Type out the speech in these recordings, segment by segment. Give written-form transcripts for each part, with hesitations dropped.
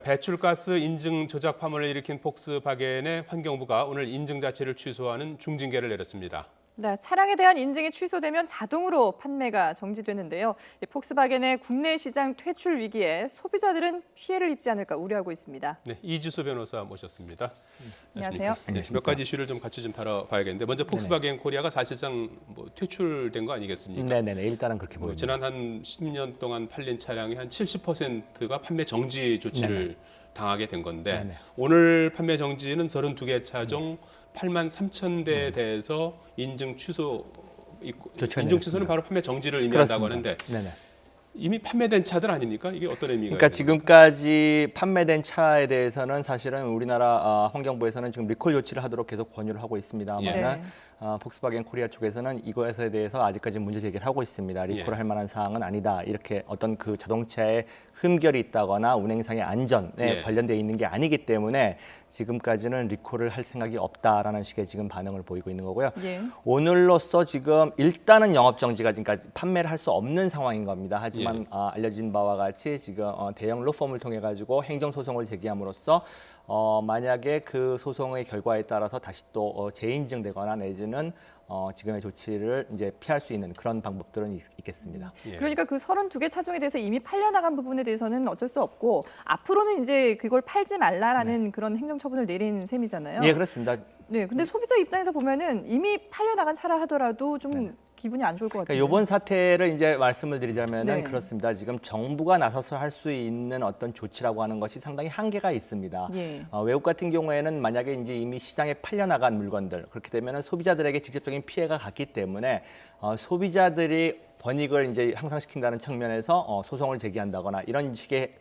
배출가스 인증 조작 파문을 일으킨 폭스바겐의 환경부가 오늘 인증 자체를 취소하는 중징계를 내렸습니다. 네, 차량에 대한 인증이 취소되면 자동으로 판매가 정지되는데요. 폭스바겐의 국내 시장 퇴출 위기에 소비자들은 피해를 입지 않을까 우려하고 있습니다. 네, 이주수 변호사 모셨습니다. 안녕하세요. 네, 몇 가지 이슈를 좀 같이 좀 다뤄봐야겠는데 먼저 폭스바겐 코리아가 사실상 퇴출된 거 아니겠습니까? 네네네, 일단은 그렇게 보입니다. 지난 한 10년 동안 팔린 차량의 한 70%가 판매 정지 조치를 당하게 된 건데 네네. 오늘 판매 정지는 32개 차종 8만 3천 대에 대해서 인증 취소 인증 취소는 바로 판매 정지를 의미한다고 하는데 네네. 이미 판매된 차들 아닙니까? 이게 어떤 의미가 그러니까 있는 지금까지 판매된 차에 대해서는 사실은 우리나라 환경부에서는 지금 리콜 조치를 하도록 계속 권유를 하고 있습니다만 네. 폭스바겐 코리아 쪽에서는 이것에 대해서 아직까지 문제 제기를 하고 있습니다. 리콜할 만한 사항은 아니다. 이렇게 어떤 그 자동차에 흠결이 있다거나 운행상의 안전에 관련돼 있는 게 아니기 때문에 지금까지는 리콜을 할 생각이 없다라는 식의 지금 반응을 보이고 있는 거고요. 예. 오늘로써 지금 일단은 영업 정지가 지금까지 판매를 할 수 없는 상황인 겁니다. 하지만 알려진 바와 같이 지금 대형 로펌을 통해 가지고 행정 소송을 제기함으로써 만약에 그 소송의 결과에 따라서 다시 또 재인증되거나 내지는 지금의 조치를 이제 피할 수 있는 그런 방법들은 있겠습니다. 그러니까 그 32개 차종에 대해서 이미 팔려나간 부분에 대해서는 어쩔 수 없고 앞으로는 이제 그걸 팔지 말라라는 그런 행정처분을 내린 셈이잖아요. 예, 그렇습니다. 네, 근데 소비자 입장에서 보면은 이미 팔려나간 차라 하더라도 좀 기분이 안 좋을 것 같아요. 그러니까 이번 사태를 이제 말씀을 드리자면은 네. 그렇습니다. 지금 정부가 나서서 할 수 있는 어떤 조치라고 하는 것이 상당히 한계가 있습니다. 예. 외국 같은 경우에는 만약에 이제 이미 시장에 팔려나간 물건들 그렇게 되면은 소비자들에게 직접적인 피해가 갔기 때문에 소비자들이 권익을 이제 향상시킨다는 측면에서 소송을 제기한다거나 이런 식의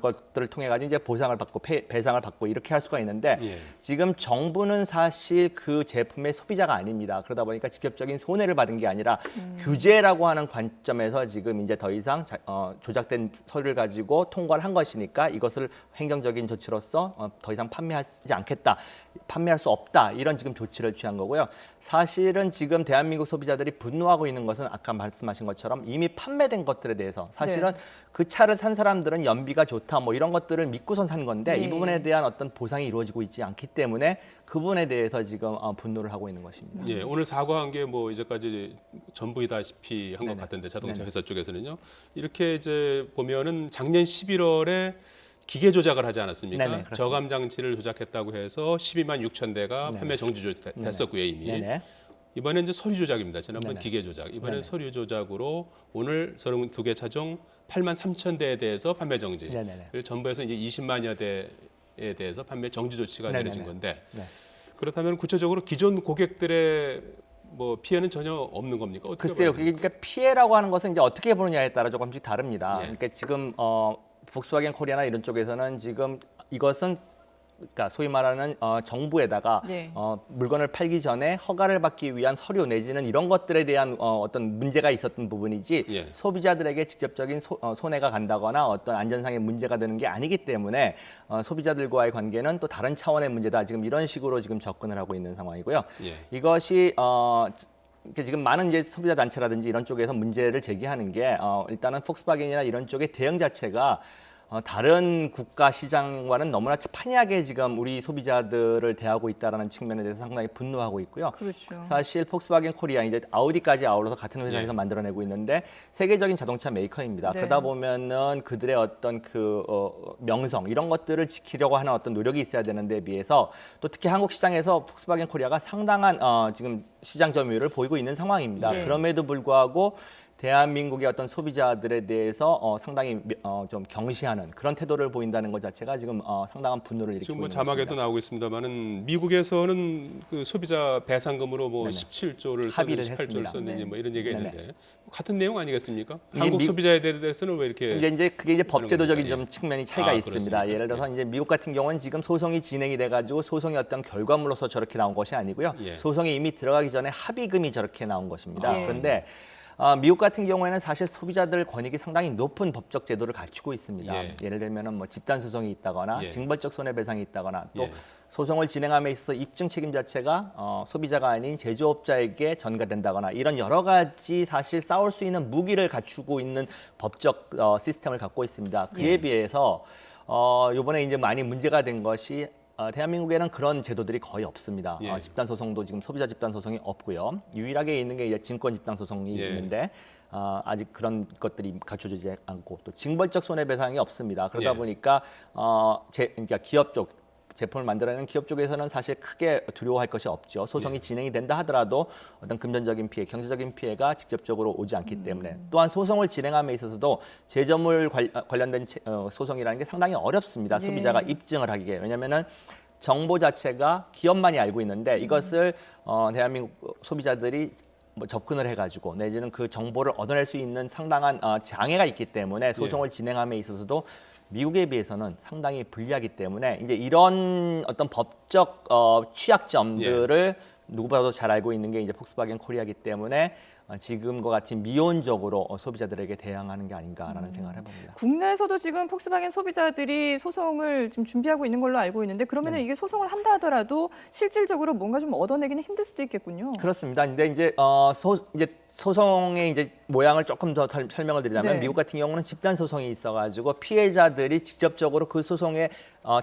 것들을 통해 가지고 이제 보상을 받고 배상을 받고 이렇게 할 수가 있는데 지금 정부는 사실 그 제품의 소비자가 아닙니다. 그러다 보니까 직접적인 손해를 받은 게 아니라 규제라고 하는 관점에서 지금 이제 더 이상 조작된 서류를 가지고 통과를 한 것이니까 이것을 행정적인 조치로서 더 이상 판매하지 않겠다. 판매할 수 없다. 이런 지금 조치를 취한 거고요. 사실은 지금 대한민국 소비자들이 분노하고 있는 것은 아까 말씀하신 것처럼 이미 판매된 것들에 대해서 사실은 그 차를 산 사람들은 연비가 좋다 뭐 이런 것들을 믿고선 산 건데 이 부분에 대한 어떤 보상이 이루어지고 있지 않기 때문에 그 부분에 대해서 지금 분노를 하고 있는 것입니다. 예, 오늘 사과한 게 뭐 이제까지 전부이다시피 한 것 같은데 자동차 회사 쪽에서는요. 이렇게 이제 보면은 작년 11월에 기계 조작을 하지 않았습니까? 네네, 저감 장치를 조작했다고 해서 12만 6천 대가 판매 정지 됐었고요 이미. 네네. 이번엔 이제 서류 조작입니다. 지난번 네네. 기계 조작. 이번엔 네네. 서류 조작으로 오늘 32개 차종 8만 3천 대에 대해서 판매 정지. 네네네. 그리고 정부에서 이제 20만여 대에 대해서 판매 정지 조치가 네네네. 내려진 건데 네. 그렇다면 구체적으로 기존 고객들의 뭐 피해는 전혀 없는 겁니까? 어떻게 글쎄요. 봐야 됩니까? 그러니까 피해라고 하는 것은 이제 어떻게 보느냐에 따라 조금씩 다릅니다. 예. 그러니까 지금 폭스바겐 코리아나 이런 쪽에서는 지금 이것은 그러니까 소위 말하는 정부에다가 네. 물건을 팔기 전에 허가를 받기 위한 서류 내지는 이런 것들에 대한 어떤 문제가 있었던 부분이지 소비자들에게 직접적인 손해가 간다거나 어떤 안전상의 문제가 되는 게 아니기 때문에 소비자들과의 관계는 또 다른 차원의 문제다. 지금 이런 식으로 지금 접근을 하고 있는 상황이고요. 이것이 지금 많은 이제 소비자 단체라든지 이런 쪽에서 문제를 제기하는 게 일단은 폭스바겐이나 이런 쪽의 대응 자체가 다른 국가 시장과는 너무나 판이하게 지금 우리 소비자들을 대하고 있다는 측면에 대해서 상당히 분노하고 있고요. 그렇죠. 사실 폭스바겐 코리아 이제 아우디까지 아울러서 같은 회사에서 만들어내고 있는데 세계적인 자동차 메이커입니다. 네. 그러다 보면은 그들의 어떤 그 명성 이런 것들을 지키려고 하는 어떤 노력이 있어야 되는데 비해서 또 특히 한국 시장에서 폭스바겐 코리아가 상당한 지금 시장 점유율을 보이고 있는 상황입니다. 네. 그럼에도 불구하고 대한민국의 어떤 소비자들에 대해서 상당히 좀 경시하는 그런 태도를 보인다는 것 자체가 지금 상당한 분노를 일으키고 지금 뭐 있는 자막에도 것입니다. 나오고 있습니다만은 미국에서는 그 소비자 배상금으로 뭐 17조를 합의를 썼는지 8조를 했습니다. 썼는지 뭐 이런 얘기가 네네. 있는데 같은 내용 아니겠습니까? 이게 한국 소비자에 대해서는 왜 이렇게 이제 그게 이제 법제도적인 겁니까? 좀 측면이 차이가 있습니다. 그렇습니까? 예를 들어서 이제 미국 같은 경우는 지금 소송이 진행이 돼가지고 소송의 어떤 결과물로서 저렇게 나온 것이 아니고요. 소송이 이미 들어가기 전에 합의금이 저렇게 나온 것입니다. 그런데 미국 같은 경우에는 사실 소비자들 권익이 상당히 높은 법적 제도를 갖추고 있습니다. 예를 들면은 뭐 집단 소송이 있다거나 징벌적 손해배상이 있다거나 또 소송을 진행함에 있어서 입증 책임 자체가 소비자가 아닌 제조업자에게 전가된다거나 이런 여러 가지 사실 싸울 수 있는 무기를 갖추고 있는 법적 시스템을 갖고 있습니다. 그에 비해서 이번에 이제 많이 문제가 된 것이 대한민국에는 그런 제도들이 거의 없습니다. 예. 집단 소송도 지금 소비자 집단 소송이 없고요. 유일하게 있는 게 이제 증권 집단 소송이 예. 있는데 아직 그런 것들이 갖춰지지 않고 또 징벌적 손해배상이 없습니다. 그러다 예. 보니까 그러니까 기업 쪽 제품을 만들어내는 기업 쪽에서는 사실 크게 두려워할 것이 없죠. 소송이 진행이 된다 하더라도 어떤 금전적인 피해, 경제적인 피해가 직접적으로 오지 않기 때문에 또한 소송을 진행함에 있어서도 제조물 관련된 소송이라는 게 상당히 어렵습니다. 예. 소비자가 입증을 하기에. 왜냐하면은 정보 자체가 기업만이 알고 있는데 이것을 대한민국 소비자들이 뭐 접근을 해가지고 내지는 그 정보를 얻어낼 수 있는 상당한 장애가 있기 때문에 소송을 진행함에 있어서도 미국에 비해서는 상당히 불리하기 때문에 이제 이런 어떤 법적 취약점들을 누구보다도 잘 알고 있는 게 이제 폭스바겐 코리아이기 때문에 지금과 같이 미온적으로 소비자들에게 대항하는 게 아닌가라는 생각을 해봅니다. 국내에서도 지금 폭스바겐 소비자들이 소송을 지금 준비하고 있는 걸로 알고 있는데 그러면 이게 소송을 한다 하더라도 실질적으로 뭔가 좀 얻어내기는 힘들 수도 있겠군요. 그렇습니다. 근데 이제 이제 소송의 이제 모양을 조금 더 설명을 드리자면 네. 미국 같은 경우는 집단 소송이 있어가지고 피해자들이 직접적으로 그 소송에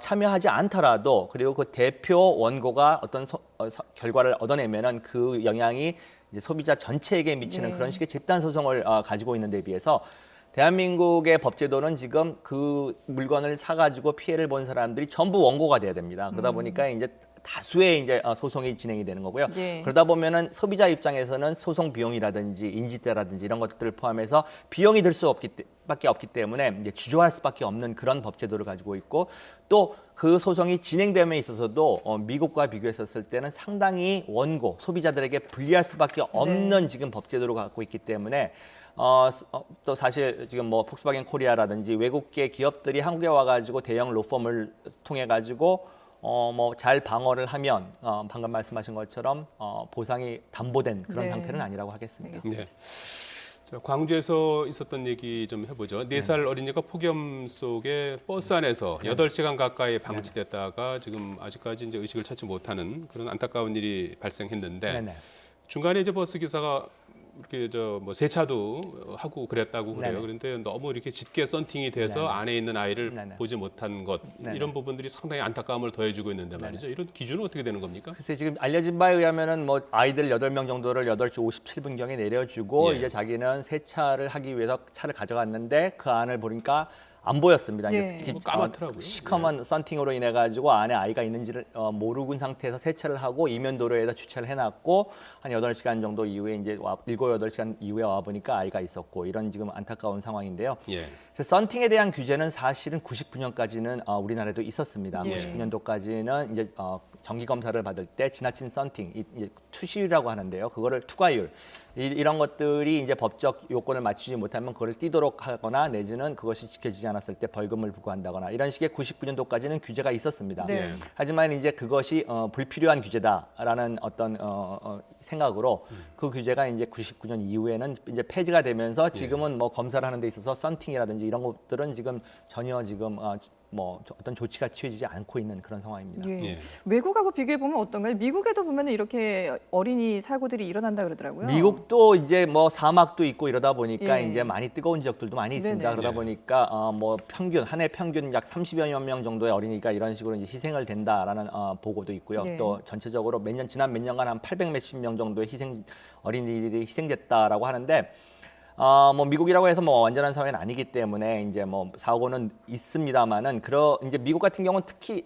참여하지 않더라도 그리고 그 대표 원고가 어떤 결과를 얻어내면은 그 영향이 이제 소비자 전체에게 미치는 네. 그런 식의 집단 소송을 가지고 있는 데 비해서 대한민국의 법제도는 지금 그 물건을 사가지고 피해를 본 사람들이 전부 원고가 돼야 됩니다. 그러다 보니까 이제 다수의 이제 소송이 진행이 되는 거고요. 예. 그러다 보면은 소비자 입장에서는 소송 비용이라든지 인지대라든지 이런 것들을 포함해서 비용이 들 수 밖에 없기 때문에 이제 주저할 수밖에 없는 그런 법제도를 가지고 있고 또 그 소송이 진행됨에 있어서도 미국과 비교했었을 때는 상당히 원고 소비자들에게 불리할 수밖에 없는 지금 법제도를 갖고 있기 때문에 또 사실 지금 뭐 폭스바겐 코리아라든지 외국계 기업들이 한국에 와가지고 대형 로펌을 통해 가지고 뭐 잘 방어를 하면 방금 말씀하신 것처럼 보상이 담보된 그런 네. 상태는 아니라고 하겠습니다. 알겠습니다. 네. 자, 광주에서 있었던 얘기 좀 해보죠. 4살 어린이가 폭염 속에 버스 안에서 8시간 가까이 방치됐다가 지금 아직까지 이제 의식을 찾지 못하는 그런 안타까운 일이 발생했는데 네네. 중간에 이제 버스 기사가 이렇게 뭐 세차도 하고 그랬다고 그래요. 네네. 그런데 너무 이렇게 짙게 썬팅이 돼서 네네. 안에 있는 아이를 네네. 보지 못한 것 네네. 이런 부분들이 상당히 안타까움을 더해주고 있는데 말이죠. 이런 기준은 어떻게 되는 겁니까? 글쎄 지금 알려진 바에 의하면은 뭐 아이들 8명 정도를 8시 57분경에 내려주고 예. 이제 자기는 세차를 하기 위해서 차를 가져갔는데 그 안을 보니까 안 보였습니다. 예. 이제 까맣더라고요. 시커먼 썬팅으로 인해 가지고 안에 아이가 있는지를 모르고 있는 상태에서 세차를 하고 이면 도로에다 주차를 해놨고 한 8시간 정도 이후에 이제 7, 8시간 이후에 와 보니까 아이가 있었고 이런 지금 안타까운 상황인데요. 예. 그래서 썬팅에 대한 규제는 사실은 99년까지는 우리나라에도 있었습니다. 예. 99년도까지는 이제 정기 검사를 받을 때 지나친 썬팅, 이제 투시율이라고 하는데요. 그거를 투과율 이런 것들이 이제 법적 요건을 맞추지 못하면 그걸 띄도록 하거나 내지는 그것이 지켜지지 않았을 때 벌금을 부과한다거나 이런 식의 99년도까지는 규제가 있었습니다. 네. 하지만 이제 그것이 불필요한 규제다라는 어떤 생각으로 그 규제가 이제 99년 이후에는 이제 폐지가 되면서 지금은 뭐 검사를 하는 데 있어서 썬팅이라든지 이런 것들은 지금 전혀 지금 뭐 어떤 조치가 취해지지 않고 있는 그런 상황입니다. 예. 예. 외국하고 비교해 보면 어떤가요? 미국에도 보면 이렇게 어린이 사고들이 일어난다 그러더라고요. 미국도 이제 뭐 사막도 있고 이러다 보니까 예. 이제 많이 뜨거운 지역들도 많이 있습니다. 네네. 그러다 네. 보니까 뭐 평균 한 해 평균 약 30여 명 정도의 어린이가 이런 식으로 이제 희생을 된다라는 보고도 있고요. 네. 또 전체적으로 지난 몇 년간 한 800 몇십 명 정도의 어린이들이 희생됐다라고 하는데 뭐 미국이라고 해서 뭐 완전한 사회는 아니기 때문에 이제 뭐 사고는 있습니다만은 이제 미국 같은 경우는 특히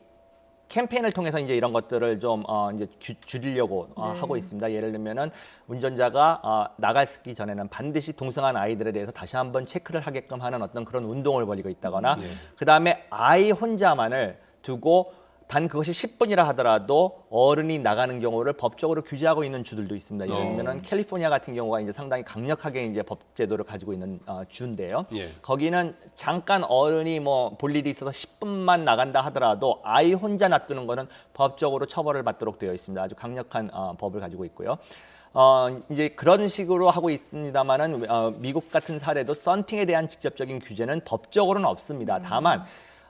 캠페인을 통해서 이제 이런 것들을 좀 이제 줄이려고 네. 하고 있습니다. 예를 들면은 운전자가 나가기 전에는 반드시 동승한 아이들에 대해서 다시 한번 체크를 하게끔 하는 어떤 그런 운동을 벌이고 있다거나 네. 그다음에 아이 혼자만을 두고 단 그것이 10분이라 하더라도 어른이 나가는 경우를 법적으로 규제하고 있는 주들도 있습니다. 예를 들면은 캘리포니아 같은 경우가 이제 상당히 강력하게 이제 법 제도를 가지고 있는 주인데요. 예. 거기는 잠깐 어른이 뭐 볼 일이 있어서 10분만 나간다 하더라도 아이 혼자 놔두는 거는 법적으로 처벌을 받도록 되어 있습니다. 아주 강력한 법을 가지고 있고요. 이제 그런 식으로 하고 있습니다만은 미국 같은 사례도 썬팅에 대한 직접적인 규제는 법적으로는 없습니다. 다만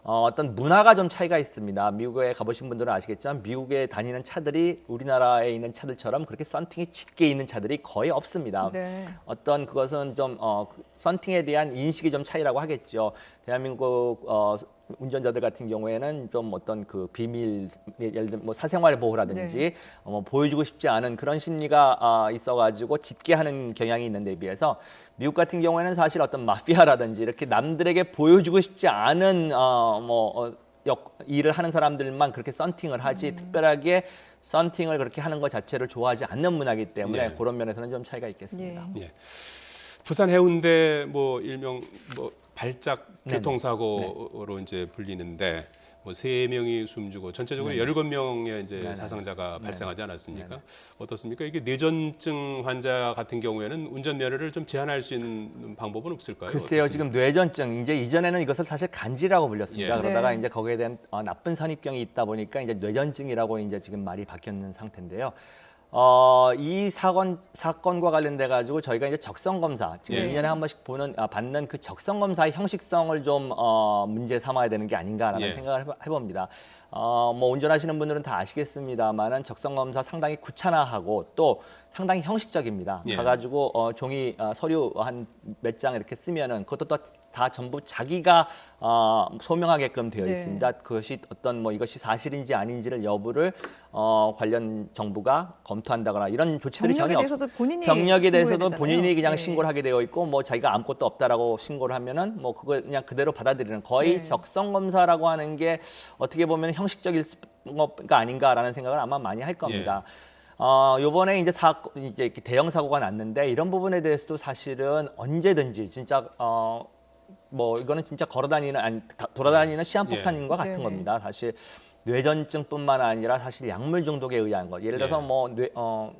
어떤 문화가 좀 차이가 있습니다. 미국에 가보신 분들은 아시겠지만 미국에 다니는 차들이 우리나라에 있는 차들처럼 그렇게 썬팅이 짙게 있는 차들이 거의 없습니다. 네. 어떤 그것은 좀 썬팅에 대한 인식이 좀 차이라고 하겠죠. 대한민국 운전자들 같은 경우에는 좀 어떤 그 비밀, 예를 들면 뭐 사생활 보호라든지 네. 뭐 보여주고 싶지 않은 그런 심리가 있어가지고 짓게 하는 경향이 있는 데 비해서 미국 같은 경우에는 사실 어떤 마피아라든지 이렇게 남들에게 보여주고 싶지 않은 일을 하는 사람들만 그렇게 썬팅을 하지 특별하게 썬팅을 그렇게 하는 것 자체를 좋아하지 않는 문화이기 때문에 네. 그런 면에서는 좀 차이가 있겠습니다. 예. 예. 부산 해운대 뭐 일명 뭐 발작 네네. 교통사고로 이제 불리는데 뭐 3명이 숨지고 전체적으로 17명의 이제 네네. 사상자가 발생하지 않았습니까? 네네. 어떻습니까? 이게 뇌전증 환자 같은 경우에는 운전 면허를 좀 제한할 수 있는 방법은 없을까요? 글쎄요, 어떻습니까? 지금 뇌전증 이제 이전에는 이것을 사실 간지라고 불렸습니다. 예. 그러다가 네. 이제 거기에 대한 나쁜 선입견이 있다 보니까 이제 뇌전증이라고 이제 지금 말이 바뀌었는 상태인데요. 이 사건과 관련돼 가지고 저희가 이제 적성 검사 지금 예. 1년에 한 번씩 받는 그 적성 검사의 형식성을 좀 문제 삼아야 되는 게 아닌가라는 예. 생각을 해봅니다. 뭐 운전하시는 분들은 다 아시겠습니다만은 적성 검사 상당히 귀찮아하고 또 상당히 형식적입니다. 예. 가가지고 종이 서류 한 몇 장 이렇게 쓰면은 그것도 또 다 전부 자기가 소명하게끔 되어 네. 있습니다. 그것이 어떤 뭐 이것이 사실인지 아닌지를 여부를 관련 정부가 검토한다거나 이런 조치들이 전혀 병력에 없습니다. 대해서도 본인이 병력에 신고해야 대해서도 되잖아요. 본인이 그냥 네. 신고를 하게 되어 있고 뭐 자기가 아무것도 없다라고 신고를 하면은 뭐 그걸 그냥 그대로 받아들이는 거의 네. 적성 검사라고 하는 게 어떻게 보면 형식적일 수가 아닌가라는 생각을 아마 많이 할 겁니다. 요번에 이제 이제 이렇게 대형 사고가 났는데 이런 부분에 대해서도 사실은 언제든지 진짜 뭐 이거는 진짜 돌아다니는 시한폭탄과 같은 네네. 겁니다. 사실 뇌전증뿐만 아니라 사실 약물 중독에 의한 것. 예를 들어서 예. 뭐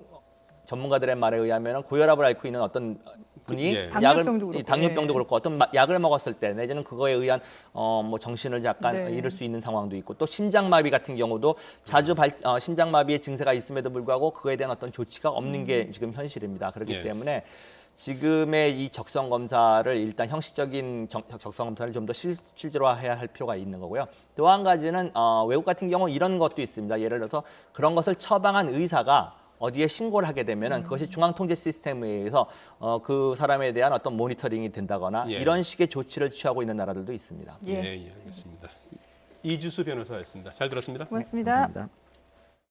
전문가들의 말에 의하면 고혈압을 앓고 있는 어떤 분이 예. 당뇨병도 그렇고, 당뇨병도 예. 그렇고 어떤 약을 먹었을 때 내지는 그거에 의한 뭐 정신을 약간 네. 잃을 수 있는 상황도 있고 또 심장마비 같은 경우도 자주 심장마비의 증세가 있음에도 불구하고 그거에 대한 어떤 조치가 없는 게 지금 현실입니다. 그렇기 예. 때문에 지금의 이 적성 검사를 일단 형식적인 적성 검사를 좀 더 실제로화해야 할 필요가 있는 거고요. 또 한 가지는 외국 같은 경우 이런 것도 있습니다. 예를 들어서 그런 것을 처방한 의사가 어디에 신고를 하게 되면은 그것이 중앙통제 시스템에 의해서 그 사람에 대한 어떤 모니터링이 된다거나 예. 이런 식의 조치를 취하고 있는 나라들도 있습니다. 예. 예, 알겠습니다. 이주수 변호사였습니다. 잘 들었습니다. 고맙습니다. 감사합니다.